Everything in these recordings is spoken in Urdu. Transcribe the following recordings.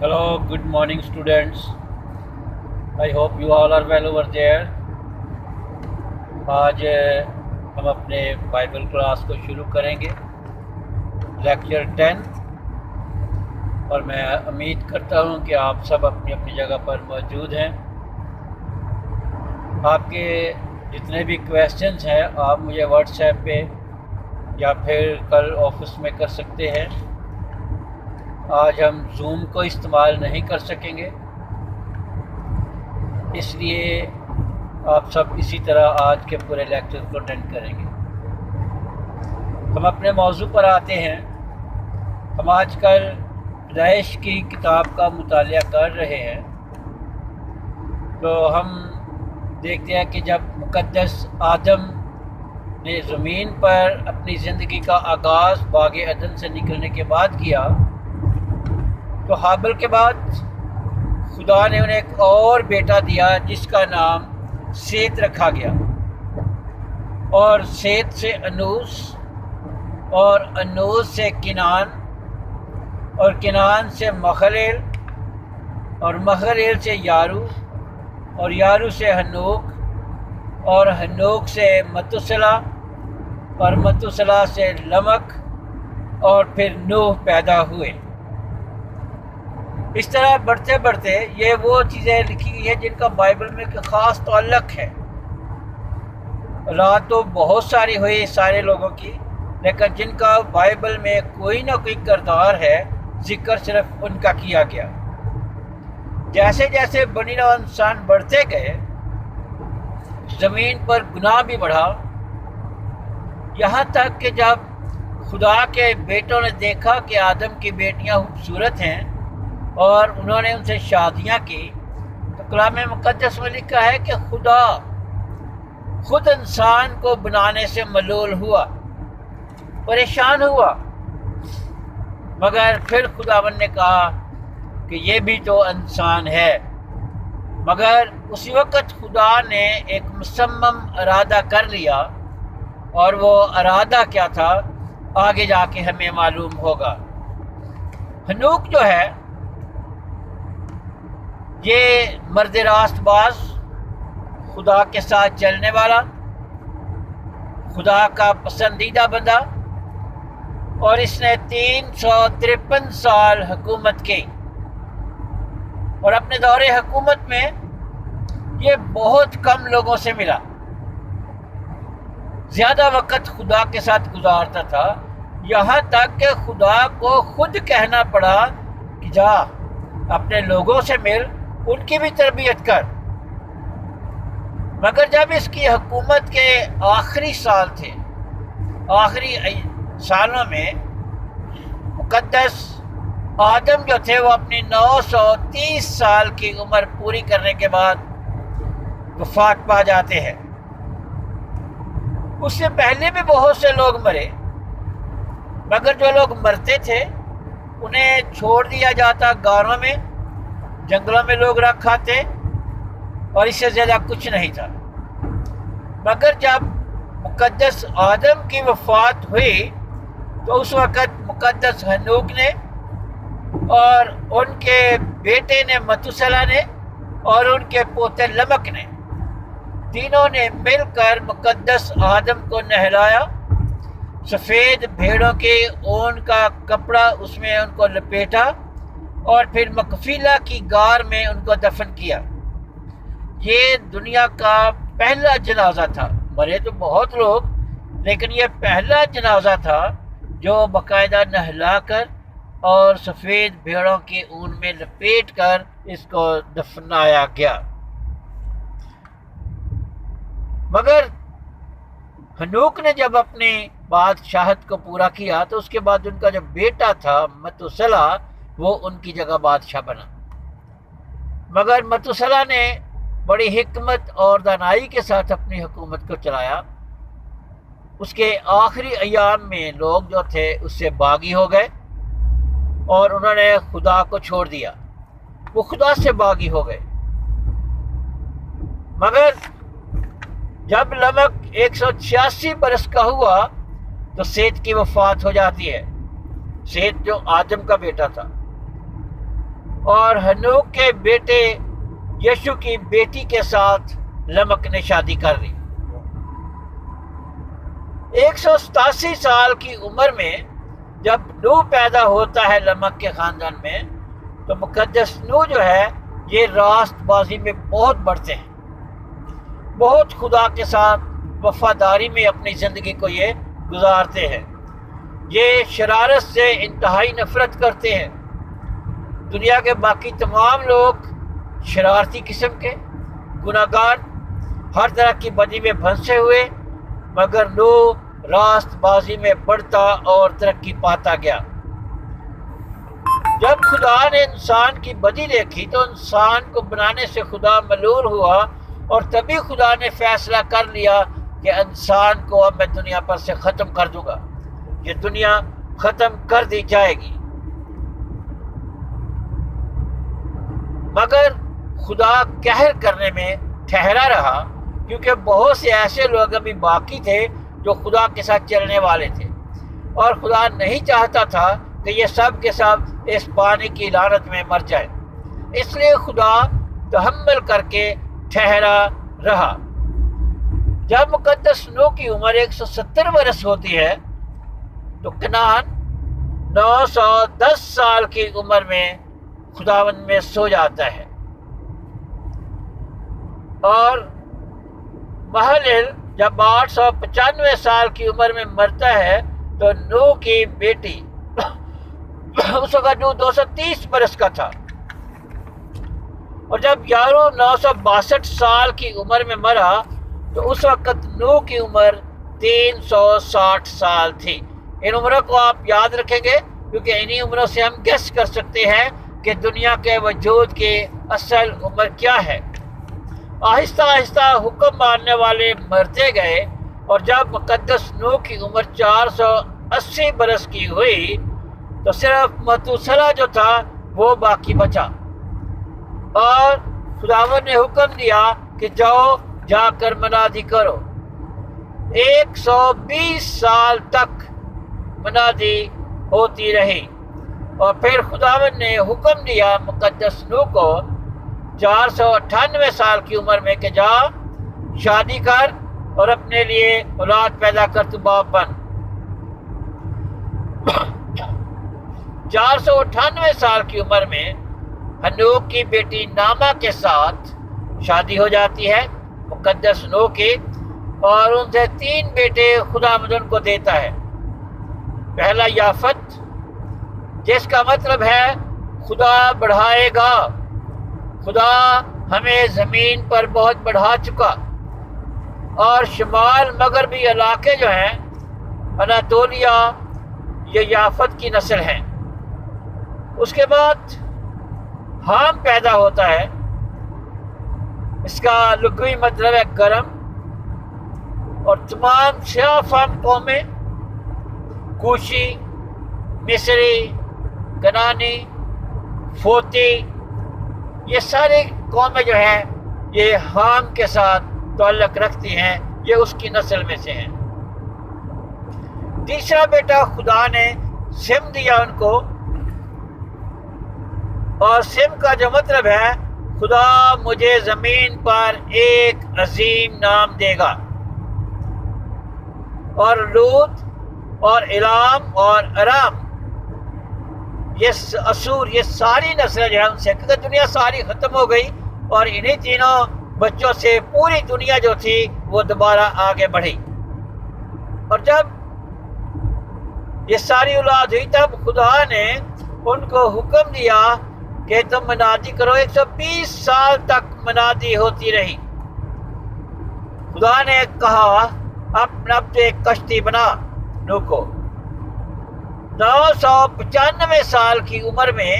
Hello, good morning, students. I hope you all are well over there. آج ہم اپنے بائبل کلاس کو شروع کریں گے، لیکچر 10، اور میں امید کرتا ہوں کہ آپ سب اپنی اپنی جگہ پر موجود ہیں۔ آپ کے جتنے بھی کویسچنز ہیں آپ مجھے واٹس ایپ پہ یا پھر کل آفس میں کر سکتے ہیں۔ آج ہم زوم کو استعمال نہیں کر سکیں گے، اس لیے آپ سب اسی طرح آج کے پورے لیکچر کو اٹینڈ کریں گے۔ ہم اپنے موضوع پر آتے ہیں۔ ہم آج کل پیدائش کی کتاب کا مطالعہ کر رہے ہیں، تو ہم دیکھتے ہیں کہ جب مقدس آدم نے زمین پر اپنی زندگی کا آغاز باغ عدن سے نکلنے کے بعد کیا، تو حابل کے بعد خدا نے انہیں ایک اور بیٹا دیا جس کا نام سیت رکھا گیا، اور سیت سے انوس، اور انوس سے کنعان، اور کنعان سے مخلیل، اور مخلیل سے یارو، اور یارو سے ہنوک، اور ہنوک سے متوسلا، اور متوسلا سے لمک، اور پھر نوح پیدا ہوئے۔ اس طرح بڑھتے بڑھتے یہ وہ چیزیں لکھی گئی ہیں جن کا بائبل میں ایک خاص تعلق ہے۔ رات تو بہت ساری ہوئی سارے لوگوں کی، لیکن جن کا بائبل میں کوئی نہ کوئی کردار ہے، ذکر صرف ان کا کیا گیا۔ جیسے جیسے بنی نوع انسان بڑھتے گئے، زمین پر گناہ بھی بڑھا، یہاں تک کہ جب خدا کے بیٹوں نے دیکھا کہ آدم کی بیٹیاں خوبصورت ہیں اور انہوں نے ان سے شادیاں کی، تو کلام مقدس میں لکھا ہے کہ خدا خود انسان کو بنانے سے ملول ہوا، پریشان ہوا، مگر پھر خداوند نے کہا کہ یہ بھی تو انسان ہے۔ مگر اسی وقت خدا نے ایک مصمم ارادہ کر لیا، اور وہ ارادہ کیا تھا آگے جا کے ہمیں معلوم ہوگا۔ ہنوک جو ہے یہ مرد راست باز، خدا کے ساتھ چلنے والا، خدا کا پسندیدہ بندہ، اور اس نے 353 سال حکومت کی، اور اپنے دور حکومت میں یہ بہت کم لوگوں سے ملا، زیادہ وقت خدا کے ساتھ گزارتا تھا، یہاں تک کہ خدا کو خود کہنا پڑا کہ جا اپنے لوگوں سے مل، ان کی بھی تربیت کر۔ مگر جب اس کی حکومت کے آخری سال تھے، آخری سالوں میں مقدس آدم جو تھے وہ اپنی 930 سال کی عمر پوری کرنے کے بعد وفات پا جاتے ہیں۔ اس سے پہلے بھی بہت سے لوگ مرے، مگر جو لوگ مرتے تھے انہیں چھوڑ دیا جاتا غاروں میں، جنگلوں میں لوگ رکھ کھاتے، اور اس سے زیادہ کچھ نہیں تھا۔ مگر جب مقدس آدم کی وفات ہوئی تو اس وقت مقدس ہنوک نے اور ان کے بیٹے نے متوسلا نے اور ان کے پوتے لمک نے، تینوں نے مل کر مقدس آدم کو نہلایا، سفید بھیڑوں کے اون کا کپڑا اس میں ان کو لپیٹا، اور پھر مقفیلہ کی غار میں ان کو دفن کیا۔ یہ دنیا کا پہلا جنازہ تھا، مرے تو بہت لوگ، لیکن یہ پہلا جنازہ تھا جو باقاعدہ نہلا کر اور سفید بھیڑوں کے اون میں لپیٹ کر اس کو دفنایا گیا۔ مگر ہنوک نے جب اپنی بادشاہت کو پورا کیا تو اس کے بعد ان کا جو بیٹا تھا متوسلا، وہ ان کی جگہ بادشاہ بنا۔ مگر متوسلا نے بڑی حکمت اور دانائی کے ساتھ اپنی حکومت کو چلایا۔ اس کے آخری ایام میں لوگ جو تھے اس سے باغی ہو گئے، اور انہوں نے خدا کو چھوڑ دیا، وہ خدا سے باغی ہو گئے۔ مگر جب لمک 186 برس کا ہوا تو سیت کی وفات ہو جاتی ہے، سیت جو آدم کا بیٹا تھا۔ اور ہنوک کے بیٹے یشو کی بیٹی کے ساتھ لمک نے شادی کر لی۔ 187 سال کی عمر میں جب نوح پیدا ہوتا ہے لمک کے خاندان میں، تو مقدس نوح جو ہے یہ راست بازی میں بہت بڑھتے ہیں، بہت خدا کے ساتھ وفاداری میں اپنی زندگی کو یہ گزارتے ہیں۔ یہ شرارت سے انتہائی نفرت کرتے ہیں۔ دنیا کے باقی تمام لوگ شرارتی قسم کے گناہگار، ہر طرح کی بدی میں پھنسے ہوئے، مگر نوح راست بازی میں بڑھتا اور ترقی پاتا گیا۔ جب خدا نے انسان کی بدی دیکھی تو انسان کو بنانے سے خدا ملول ہوا، اور تبھی خدا نے فیصلہ کر لیا کہ انسان کو اب میں دنیا پر سے ختم کر دوں گا، یہ دنیا ختم کر دی جائے گی۔ مگر خدا قہر کرنے میں ٹھہرا رہا، کیونکہ بہت سے ایسے لوگ ابھی باقی تھے جو خدا کے ساتھ چلنے والے تھے، اور خدا نہیں چاہتا تھا کہ یہ سب کے سب اس پانی کی لعنت میں مر جائے، اس لیے خدا تحمل کر کے ٹھہرا رہا۔ جب مقدس نوح کی عمر 170 برس ہوتی ہے تو کنعان 910 سال کی عمر میں خداوند میں سو جاتا ہے، اور مہلل جب 895 سال کی عمر میں مرتا ہے تو نوح کی بیٹی اس وقت نوح 230 برس کا تھا، اور جب یارو 962 سال کی عمر میں مرا تو اس وقت نوح کی عمر 360 سال تھی۔ ان عمروں کو آپ یاد رکھیں گے، کیونکہ انہی عمروں سے ہم گیس کر سکتے ہیں کہ دنیا کے وجود کی اصل عمر کیا ہے۔ آہستہ آہستہ حکم ماننے والے مرتے گئے، اور جب مقدس نوح کی عمر 480 برس کی ہوئی تو صرف متوسلہ جو تھا وہ باقی بچا، اور خداوند نے حکم دیا کہ جاؤ جا کر منادی کرو۔ 120 سال تک منادی ہوتی رہی، اور پھر خداوند نے حکم دیا مقدس نوح کو 498 سال کی عمر میں کہ جا شادی کر اور اپنے لیے اولاد پیدا کر، تو باپ بن۔ 498 سال کی عمر میں ہنوک کی بیٹی نامہ کے ساتھ شادی ہو جاتی ہے مقدس نوح کی، اور ان سے 3 بیٹے خداوند ان کو دیتا ہے۔ پہلا یافت، جس کا مطلب ہے خدا بڑھائے گا، خدا ہمیں زمین پر بہت بڑھا چکا، اور شمال مغربی علاقے جو ہیں اناتولیا، یہ یافت کی نسل ہیں۔ اس کے بعد حام پیدا ہوتا ہے، اس کا لغوی مطلب ہے گرم، اور تمام سیاہ فام قومیں، کوشی، مصری، کنانی، فوتی، یہ ساری قومیں جو ہیں یہ حام کے ساتھ تعلق رکھتی ہیں، یہ اس کی نسل میں سے ہیں۔ تیسرا بیٹا خدا نے سم دیا ان کو، اور سم کا جو مطلب ہے خدا مجھے زمین پر ایک عظیم نام دے گا، اور لوط اور الام اور ارام، یہ اسور، یہ ساری نسلیں جو ہے ان سے، کیونکہ دنیا ساری ختم ہو گئی، اور انہی تینوں بچوں سے پوری دنیا جو تھی وہ دوبارہ آگے بڑھی۔ اور جب یہ ساری اولاد ہوئی تب خدا نے ان کو حکم دیا کہ تم منادی کرو۔ 120 سال تک منادی ہوتی رہی۔ خدا نے کہا اب تو ایک کشتی بنا نوح کو۔ 995 سال کی عمر میں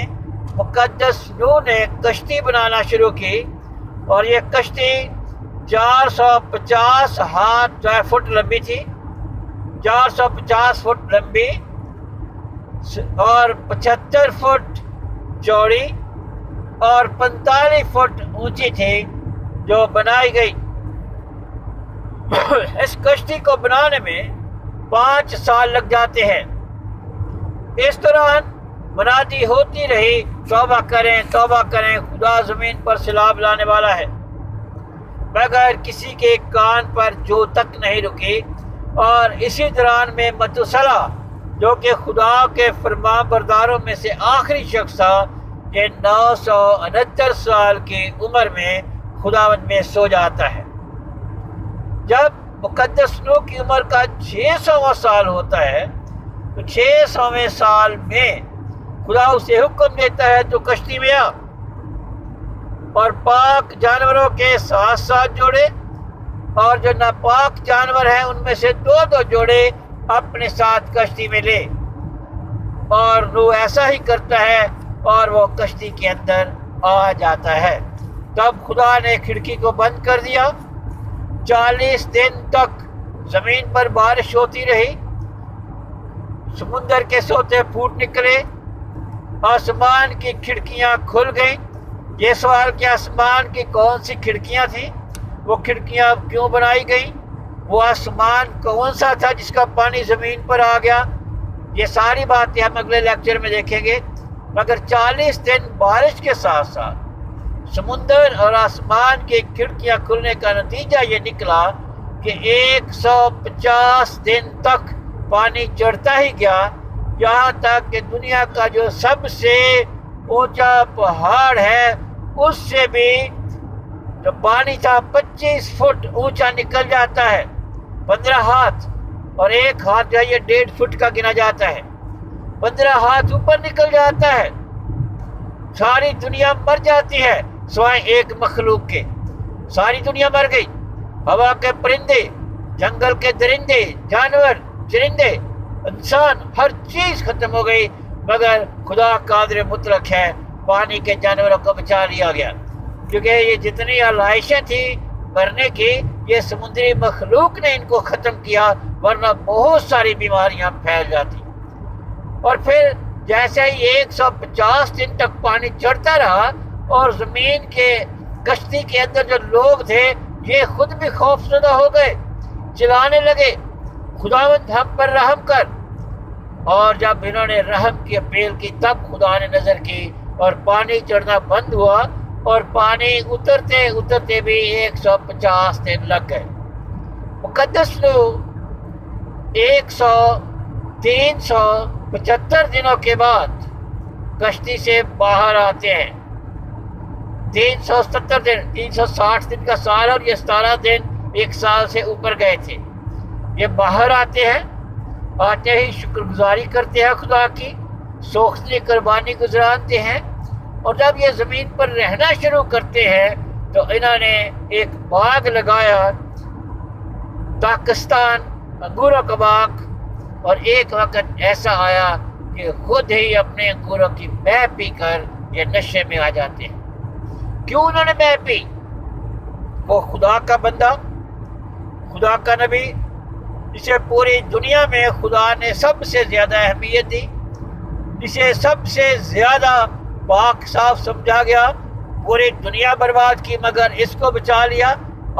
مقدس نوح نے کشتی بنانا شروع کی، اور یہ کشتی 450 ہاتھ فٹ لمبی تھی، 450 فٹ لمبی اور 75 فٹ چوڑی اور 45 فٹ اونچی تھی جو بنائی گئی۔ اس کشتی کو بنانے میں 5 سال لگ جاتے ہیں۔ اس دوران منادی ہوتی رہی، توبہ کریں توبہ کریں، خدا زمین پر سیلاب لانے والا ہے، مگر کسی کے کان پر جو تک نہیں رکی۔ اور اسی دوران میں متوسلہ جو کہ خدا کے فرمان برداروں میں سے آخری شخص تھا، یہ 969 سال کی عمر میں خداوند میں سو جاتا ہے۔ جب مقدس نوح کی عمر کا 600واں سال ہوتا ہے تو 600ویں سال میں خدا اسے حکم دیتا ہے تو کشتی میں آ، اور پاک جانوروں کے 7 جوڑے اور جو ناپاک جانور ہیں ان میں سے 2 جوڑے اپنے ساتھ کشتی میں لے۔ اور نوح ایسا ہی کرتا ہے اور وہ کشتی کے اندر آ جاتا ہے۔ تب خدا نے کھڑکی کو بند کر دیا، 40 دن تک زمین پر بارش ہوتی رہی، سمندر کے سوتے پھوٹ نکلے، آسمان کی کھڑکیاں کھل گئیں۔ یہ سوال کہ آسمان کی کون سی کھڑکیاں تھیں، وہ کھڑکیاں کیوں بنائی گئیں، وہ آسمان کون سا تھا جس کا پانی زمین پر آ گیا، یہ ساری باتیں ہم اگلے لیکچر میں دیکھیں گے۔ مگر 40 دن بارش کے ساتھ ساتھ سمندر اور آسمان کی کھڑکیاں کھلنے کا نتیجہ یہ نکلا کہ 150 دن تک پانی چڑھتا ہی گیا، یہاں تک کہ دنیا کا جو سب سے اونچا پہاڑ ہے اس سے بھی جو پانی تھا 25 فٹ اونچا نکل جاتا ہے، 15 ہاتھ، اور ایک ہاتھ جو ہے یہ 1.5 فٹ کا گنا جاتا ہے، 15 ہاتھ اوپر نکل جاتا ہے۔ ساری دنیا مر جاتی ہے سوائے ایک مخلوق کے، ساری دنیا مر گئی، ہوا کے پرندے، جنگل کے درندے، جانور، چرندے، انسان، ہر چیز ختم ہو گئی، مگر خدا قادر مطلق ہے، پانی کے جانوروں کو بچا لیا گیا، کیونکہ یہ جتنی آلائشیں تھیں مرنے کی یہ سمندری مخلوق نے ان کو ختم کیا، ورنہ بہت ساری بیماریاں پھیل جاتی۔ اور پھر جیسے ہی 150 دن تک پانی چڑھتا رہا اور زمین کے کشتی کے اندر جو لوگ تھے یہ خود بھی خوف زدہ ہو گئے، چلانے لگے خداوند ہم پر رحم کر۔ اور جب انہوں نے رحم کی اپیل کی تب خدا نے نظر کی اور پانی چڑھنا بند ہوا، اور پانی اترتے اترتے بھی 150 دن لگ گئے۔ مقدس لوگ 375 دنوں کے بعد کشتی سے باہر آتے ہیں۔ 370 دن، 360 دن کا سال، اور یہ 17 دن 1 سال سے اوپر گئے تھے۔ یہ باہر آتے ہیں، آتے ہی شکر گزاری کرتے ہیں خدا کی، سوختلی قربانی گزرانتے ہیں، اور جب یہ زمین پر رہنا شروع کرتے ہیں تو انہوں نے ایک باغ لگایا، پاکستان انگوروں کا باغ، اور ایک وقت ایسا آیا کہ خود ہی اپنے انگوروں کی مے پی کر یہ نشے میں آ جاتے ہیں۔ کیوں انہوں نے مے پی؟ وہ خدا کا بندہ، خدا کا نبی، جسے پوری دنیا میں خدا نے سب سے زیادہ اہمیت دی، جسے سب سے زیادہ پاک صاف سمجھا گیا، پوری دنیا برباد کی مگر اس کو بچا لیا،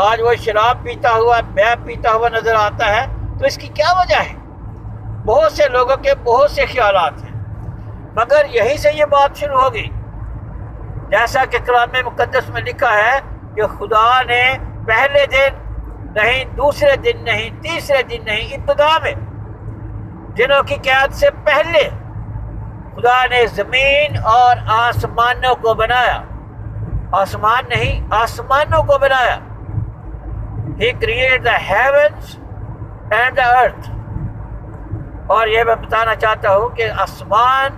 آج وہ شراب پیتا ہوا، مے پیتا ہوا نظر آتا ہے۔ تو اس کی کیا وجہ ہے؟ بہت سے لوگوں کے بہت سے خیالات ہیں، مگر یہیں سے یہ بات شروع ہوگی، جیسا کہ کلام مقدس میں لکھا ہے کہ خدا نے پہلے دن نہیں، دوسرے دن نہیں، تیسرے دن نہیں، ابتدا میں دنوں کی قیادت سے پہلے خدا نے زمین اور آسمانوں کو بنایا، آسمان نہیں، آسمانوں کو بنایا۔ He created the heavens and the earth۔ اور یہ میں بتانا چاہتا ہوں کہ آسمان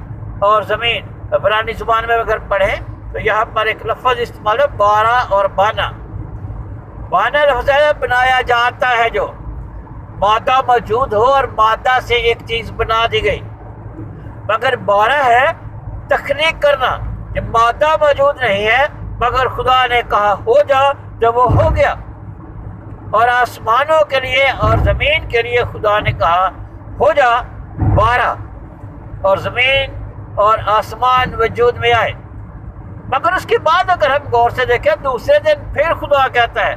اور زمین عبرانی زبان میں اگر پڑھیں تو یہاں پر ایک لفظ استعمال ہے، بارہ اور بانا۔ بانا لفظ ہے بنایا جاتا ہے، جو مادہ موجود ہو اور مادہ سے ایک چیز بنا دی گئی، مگر بارہ ہے تخلیق کرنا، یہ مادہ موجود نہیں ہے مگر خدا نے کہا ہو جا جب وہ ہو گیا۔ اور آسمانوں کے لیے اور زمین کے لیے خدا نے کہا ہو جا 12، اور زمین اور آسمان وجود میں آئے۔ مگر اس کے بعد اگر ہم غور سے دیکھیں دوسرے دن پھر خدا کہتا ہے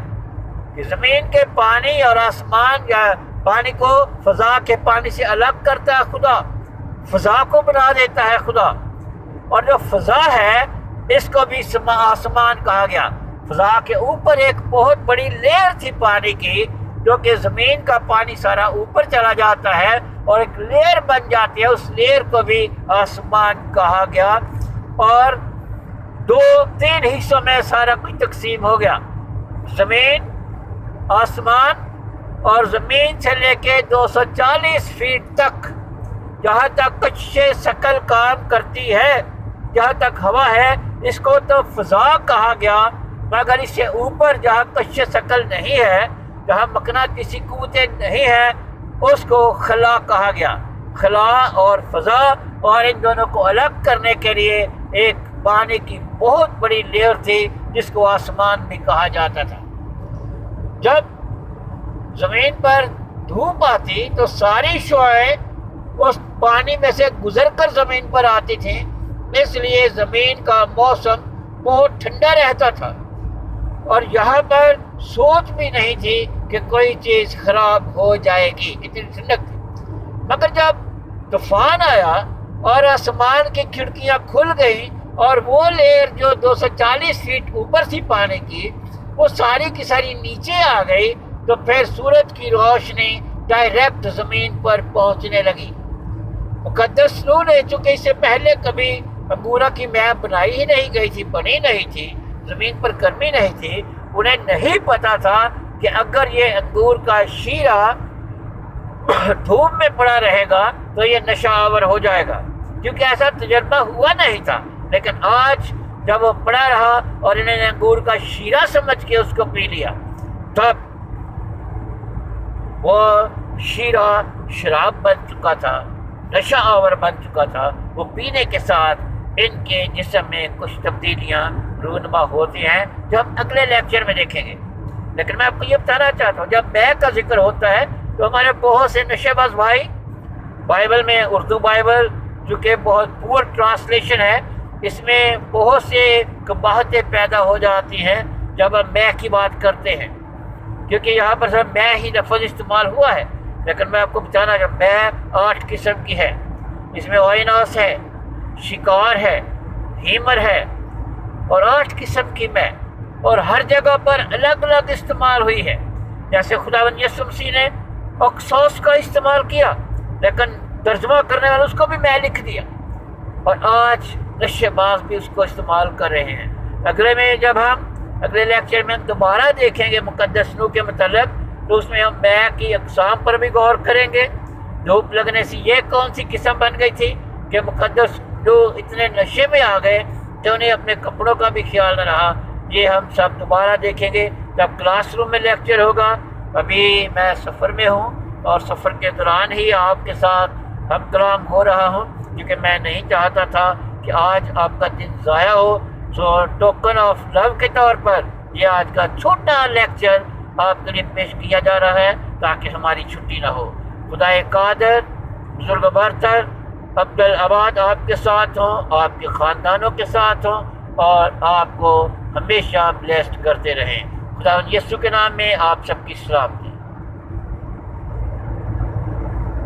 کہ زمین کے پانی اور آسمان یا پانی کو فضا کے پانی سے الگ کرتا ہے خدا، فضا کو بنا دیتا ہے خدا، اور جو فضا ہے اس کو بھی آسمان کہا گیا۔ فضا کے اوپر ایک بہت بڑی لیئر تھی پانی کی، جو کہ زمین کا پانی سارا اوپر چلا جاتا ہے اور ایک لیئر بن جاتی ہے، اس لیئر کو بھی آسمان کہا گیا۔ اور 2-3 حصوں میں سارا کچھ تقسیم ہو گیا، زمین، آسمان، اور زمین سے لے کے 240 فیٹ تک جہاں تک کشش ثقل کام کرتی ہے، جہاں تک ہوا ہے، اس کو تو فضا کہا گیا، مگر اس سے اوپر جہاں کشش ثقل نہیں ہے، جہاں مقناطیسی قوتیں نہیں ہیں، اس کو خلا کہا گیا۔ خلا اور فضا، اور ان دونوں کو الگ کرنے کے لیے ایک پانی کی بہت بڑی لیئر تھی جس کو آسمان بھی کہا جاتا تھا۔ جب زمین پر دھوپ آتی تو ساری شعاعیں اس پانی میں سے گزر کر زمین پر آتی تھیں، اس لیے زمین کا موسم بہت ٹھنڈا رہتا تھا، اور یہاں پر سوچ بھی نہیں تھی کہ کوئی چیز خراب ہو جائے گی، اتنی ٹھنڈک تھی۔ مگر جب طوفان آیا اور آسمان کی کھڑکیاں کھل گئیں اور وہ لیئر جو 240 فیٹ اوپر تھی پانی کی، وہ ساری کی ساری نیچے آ گئی، تو پھر سورج کی روشنی ڈائریکٹ زمین پر پہنچنے لگی۔ مقدس نوح نے، چونکہ اس سے پہلے کبھی انگورہ کی میپ بنائی ہی نہیں گئی تھی، بنی نہیں تھی، زمین پر گرمی نہیں تھی، انہیں نہیں پتا تھا کہ اگر یہ انگور کا شیرہ دھوپ میں پڑا رہے گا تو یہ نشہ آور ہو جائے گا، کیونکہ ایسا تجربہ ہوا نہیں تھا۔ لیکن آج جب وہ پڑا رہا اور انہوں نے انگور کا شیرہ سمجھ کے اس کو پی لیا، تب وہ شیرہ شراب بن چکا تھا، نشہ آور بن چکا تھا۔ وہ پینے کے ساتھ ان کے جسم میں کچھ تبدیلیاں رونما ہوتی ہیں جو ہم اگلے لیکچر میں دیکھیں گے۔ لیکن میں آپ کو یہ بتانا چاہتا ہوں، جب میں کا ذکر ہوتا ہے تو ہمارے بہت سے نشے باز بھائی، بائبل میں، اردو بائبل جو کہ بہت پور ٹرانسلیشن ہے، اس میں بہت سے قباحتیں پیدا ہو جاتی ہیں جب ہم میں کی بات کرتے ہیں، کیونکہ یہاں پر صرف میں ہی لفظ استعمال ہوا ہے۔ لیکن میں آپ کو بتانا کہ میں 8 قسم کی ہے، اس میں اوئناس ہے، شکار ہے، ہیمر ہے، اور 8 قسم کی میں، اور ہر جگہ پر الگ الگ استعمال ہوئی ہے۔ جیسے خداوند یسوع مسیح نے اکسوس کا استعمال کیا، لیکن ترجمہ کرنے والے اس کو بھی میں لکھ دیا، اور آج نشے باز بھی اس کو استعمال کر رہے ہیں۔ اگلے لیکچر میں ہم دوبارہ دیکھیں گے مقدس نوح کے متعلق، تو اس میں ہم میں کی اقسام پر بھی غور کریں گے۔ دھوپ لگنے سے یہ کون سی قسم بن گئی تھی کہ مقدس نوح اتنے نشے میں آ گئے کہ انہیں اپنے کپڑوں کا بھی خیال نہ رہا، یہ ہم سب دوبارہ دیکھیں گے جب کلاس روم میں لیکچر ہوگا۔ ابھی میں سفر میں ہوں، اور سفر کے دوران ہی آپ کے ساتھ ہم کلام ہو رہا ہوں، کیونکہ میں نہیں چاہتا تھا کہ آج آپ کا دن ضائع ہو۔ سو ٹوکن آف لو کے طور پر یہ آج کا چھوٹا لیکچر آپ کے لیے پیش کیا جا رہا ہے تاکہ ہماری چھٹی نہ ہو۔ خدا قادر، بزرگ برتر عبدالآباد آپ کے ساتھ ہوں، آپ کے خاندانوں کے ساتھ ہوں، اور آپ کو ہمیشہ بلیسڈ کرتے رہیں۔ خدا یسوع کے نام میں آپ سب کی سلام۔